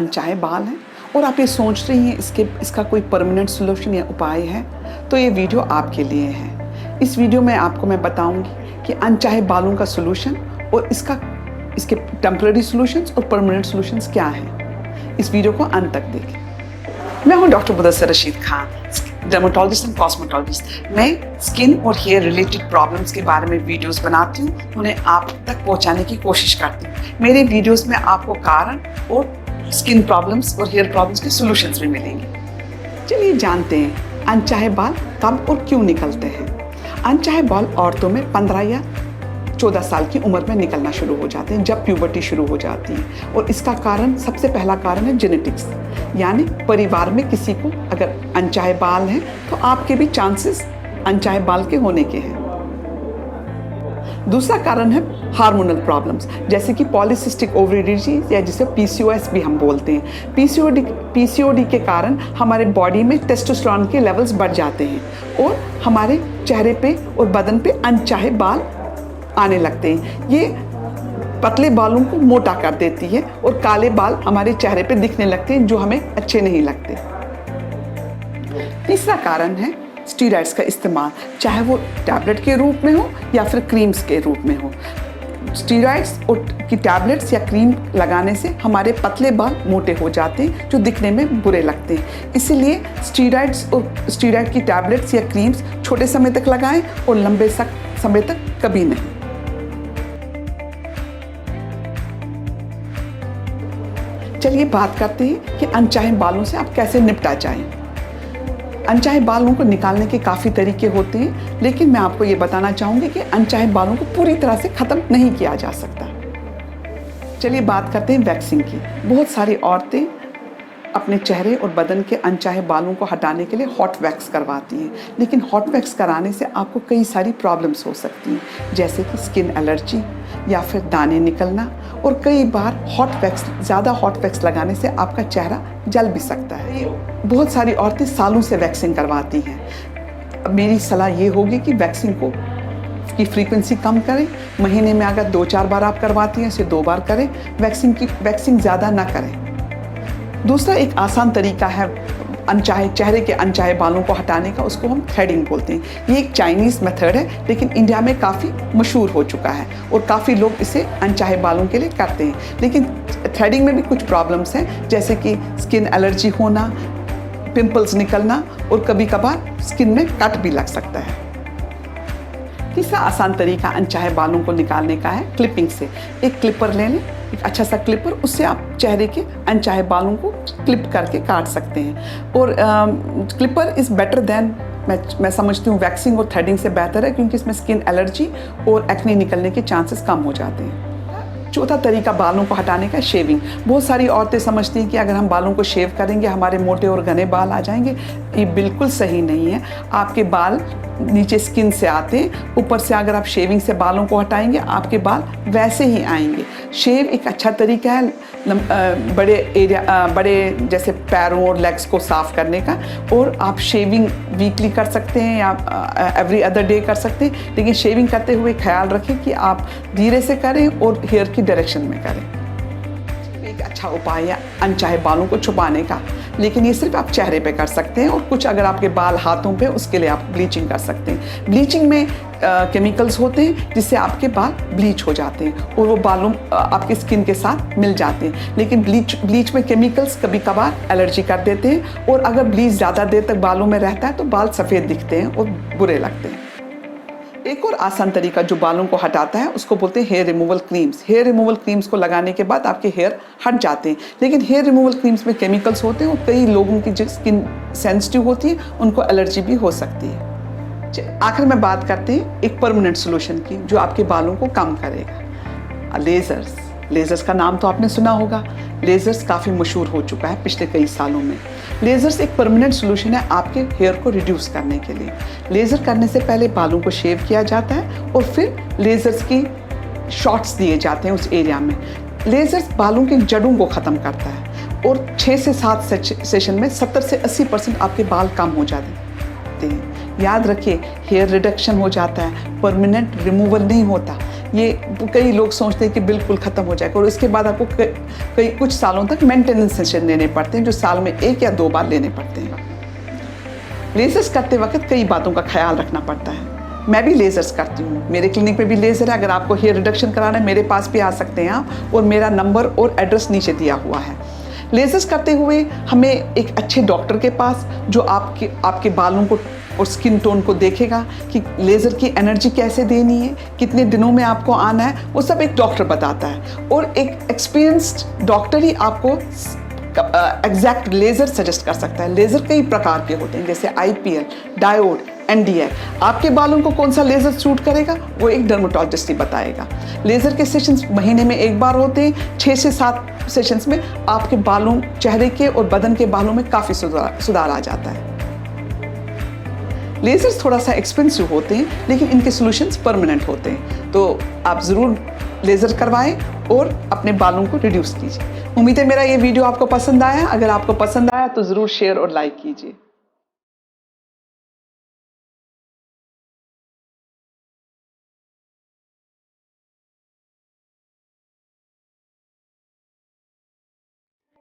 अनचाहे बाल हैं और आप ये सोच रही हैं इसका कोई परमानेंट सॉल्यूशन या उपाय है, तो ये वीडियो आपके लिए है। इस वीडियो में आपको मैं बताऊंगी कि अनचाहे बालों का सॉल्यूशन और इसके टेम्पररी सॉल्यूशंस और परमानेंट सॉल्यूशंस क्या हैं। इस वीडियो को अंत तक देखें। मैं हूं doctor Mudassir Rashid Khan, dermatologist and cosmetologist. मैं स्किन और हेयर रिलेटेड प्रॉब्लम्स के बारे में वीडियोस बनाती हूँ, उन्हें आप तक पहुँचाने की कोशिश करती हूँ। मेरे वीडियोस में आपको कारण और स्किन प्रॉब्लम्स और हेयर प्रॉब्लम्स के सॉल्यूशंस भी मिलेंगे। चलिए जानते हैं अनचाहे बाल कब और क्यों निकलते हैं। अनचाहे बाल औरतों में 15 या 14 साल की उम्र में निकलना शुरू हो जाते हैं, जब प्यूबर्टी शुरू हो जाती है। और इसका कारण, सबसे पहला कारण है जेनेटिक्स, यानी परिवार में किसी को अगर अनचाहे बाल हैं तो आपके भी चांसेस अनचाहे बाल के होने के हैं। दूसरा कारण है हार्मोनल प्रॉब्लम्स, जैसे कि पॉलीसिस्टिक ओवरी डिजीज या जिसे पीसीओएस भी हम बोलते हैं। पीसीओडी के कारण हमारे बॉडी में टेस्टोस्टेरोन के लेवल्स बढ़ जाते हैं और हमारे चेहरे पे और बदन पे अनचाहे बाल आने लगते हैं। ये पतले बालों को मोटा कर देती है और काले बाल हमारे चेहरे पे दिखने लगते हैं, जो हमें अच्छे नहीं लगते। तीसरा कारण है स्टेरॉइड्स का इस्तेमाल, चाहे वो टैबलेट के रूप में हो या फिर क्रीम्स के रूप में हो। स्टेरॉइड्स की टैबलेट्स या क्रीम लगाने से हमारे पतले बाल मोटे हो जाते हैं, जो दिखने में बुरे लगते हैं। इसीलिए स्टेरॉइड की टैबलेट्स या क्रीम्स छोटे समय तक लगाएं और लंबे समय तक कभी नहीं। चलिए बात करते हैं कि अनचाहे बालों से आप कैसे निपटा जाएं। अनचाहे बालों को निकालने के काफ़ी तरीके होते हैं, लेकिन मैं आपको ये बताना चाहूँगी कि अनचाहे बालों को पूरी तरह से ख़त्म नहीं किया जा सकता। चलिए बात करते हैं वैक्सिंग की। बहुत सारी औरतें अपने चेहरे और बदन के अनचाहे बालों को हटाने के लिए हॉट वैक्स करवाती हैं, लेकिन हॉट वैक्स कराने से आपको कई सारी प्रॉब्लम्स हो सकती हैं, जैसे कि स्किन एलर्जी या फिर दाने निकलना। और कई बार ज़्यादा हॉट वैक्स लगाने से आपका चेहरा जल भी सकता है। बहुत सारी औरतें सालों से वैक्सिंग करवाती हैं। मेरी सलाह ये होगी कि वैक्सिंग की फ्रीक्वेंसी कम करें। महीने में अगर 2-4 बार आप करवाती हैं, इसे 2 बार करें। वैक्सिंग ज़्यादा ना करें। दूसरा एक आसान तरीका है चेहरे के अनचाहे बालों को हटाने का, उसको हम थ्रेडिंग बोलते हैं। ये एक चाइनीज़ मेथड है, लेकिन इंडिया में काफ़ी मशहूर हो चुका है और काफ़ी लोग इसे अनचाहे बालों के लिए करते हैं। लेकिन थ्रेडिंग में भी कुछ प्रॉब्लम्स हैं, जैसे कि स्किन एलर्जी होना, पिंपल्स निकलना और कभी कभार स्किन में कट भी लग सकता है। तीसरा आसान तरीका अनचाहे बालों को निकालने का है क्लिपिंग से। एक क्लिपर ले लें, एक अच्छा सा क्लिपर, उससे आप चेहरे के अनचाहे बालों को क्लिप करके काट सकते हैं। और क्लिपर इज़ बेटर देन, मैं समझती हूँ वैक्सिंग और थ्रेडिंग से बेहतर है, क्योंकि इसमें स्किन एलर्जी और एक्ने निकलने के चांसेस कम हो जाते हैं। चौथा तरीका बालों को हटाने का शेविंग। बहुत सारी औरतें समझती हैं कि अगर हम बालों को शेव करेंगे हमारे मोटे और घने बाल आ जाएंगे। ये बिल्कुल सही नहीं है। आपके बाल नीचे स्किन से आते हैं, ऊपर से अगर आप शेविंग से बालों को हटाएंगे आपके बाल वैसे ही आएंगे। शेव एक अच्छा तरीका है बड़े जैसे पैरों और लेग्स को साफ करने का, और आप शेविंग वीकली कर सकते हैं या एवरी अदर डे कर सकते हैं। लेकिन शेविंग करते हुए ख्याल रखें कि आप धीरे से करें और हेयर की डायरेक्शन में करें। एक अच्छा उपाय है अनचाहे बालों को छुपाने का, लेकिन ये सिर्फ आप चेहरे पे कर सकते हैं, और कुछ अगर आपके बाल हाथों पे, उसके लिए आप ब्लीचिंग कर सकते हैं। ब्लीचिंग में केमिकल्स होते हैं जिससे आपके बाल ब्लीच हो जाते हैं और वो बालों आपकी स्किन के साथ मिल जाते हैं। लेकिन ब्लीच में केमिकल्स कभी कभार एलर्जी कर देते हैं, और अगर ब्लीच ज़्यादा देर तक बालों में रहता है तो बाल सफ़ेद दिखते हैं और बुरे लगते हैं। एक और आसान तरीका जो बालों को हटाता है उसको बोलते हैं hair removal creams. Hair removal creams को लगाने के बाद आपके हेयर हट जाते हैं, लेकिन हेयर रिमूवल क्रीम्स में केमिकल्स होते हैं और कई लोगों की जो स्किन सेंसिटिव होती है उनको एलर्जी भी हो सकती है। आखिर में बात करते हैं एक परमानेंट सोल्यूशन की, जो आपके बालों को कम करेगा। लेज़र्स का नाम तो आपने सुना होगा। लेज़र्स काफ़ी मशहूर हो चुका है पिछले कई सालों में। लेज़र्स एक परमानेंट सोल्यूशन है आपके हेयर को रिड्यूस करने के लिए। लेज़र करने से पहले बालों को शेव किया जाता है और फिर लेज़र्स की शॉट्स दिए जाते हैं उस एरिया में। लेज़र्स बालों की जड़ों को ख़त्म करता है और 6 से 7 सेशन में 70 से 80% आपके बाल कम हो जाते हैं। याद रखिए, हेयर रिडक्शन हो जाता है, परमानेंट रिमूवल नहीं होता। ये कई लोग सोचते हैं कि बिल्कुल ख़त्म हो जाएगा और इसके बाद आपको कई कुछ सालों तक मेंटेनेंस सेशन लेने पड़ते हैं, जो साल में 1 या 2 बार लेने पड़ते हैं। लेजर्स करते वक्त कई बातों का ख्याल रखना पड़ता है। मैं भी लेज़र्स करती हूँ, मेरे क्लिनिक पे भी लेज़र है। अगर आपको हेयर रिडक्शन कराना है मेरे पास भी आ सकते हैं आप, और मेरा नंबर और एड्रेस नीचे दिया हुआ है। लेज़र्स करते हुए हमें एक अच्छे डॉक्टर के पास, जो आपके बालों को और स्किन टोन को देखेगा कि लेज़र की एनर्जी कैसे देनी है, कितने दिनों में आपको आना है, वो सब एक डॉक्टर बताता है। और एक एक्सपीरियंस्ड डॉक्टर ही आपको एग्जैक्ट लेज़र सजेस्ट कर सकता है। लेज़र कई प्रकार के होते हैं, जैसे IPL, डायोड, NDI। आपके बालों को कौन सा लेज़र सूट करेगा वो एक डर्मेटोलॉजिस्ट ही बताएगा। लेज़र के सेशंस महीने में 1 बार होते हैं। 6 से 7 सेशंस में आपके बालों, चेहरे के और बदन के बालों में काफ़ी सुधार आ जाता है। लेज़र्स थोड़ा सा एक्सपेंसिव होते हैं, लेकिन इनके सॉल्यूशंस परमानेंट होते हैं। तो आप ज़रूर लेज़र करवाएं और अपने बालों को रिड्यूस कीजिए। उम्मीद है मेरा ये वीडियो आपको पसंद आया। अगर आपको पसंद आया तो ज़रूर शेयर और लाइक कीजिए।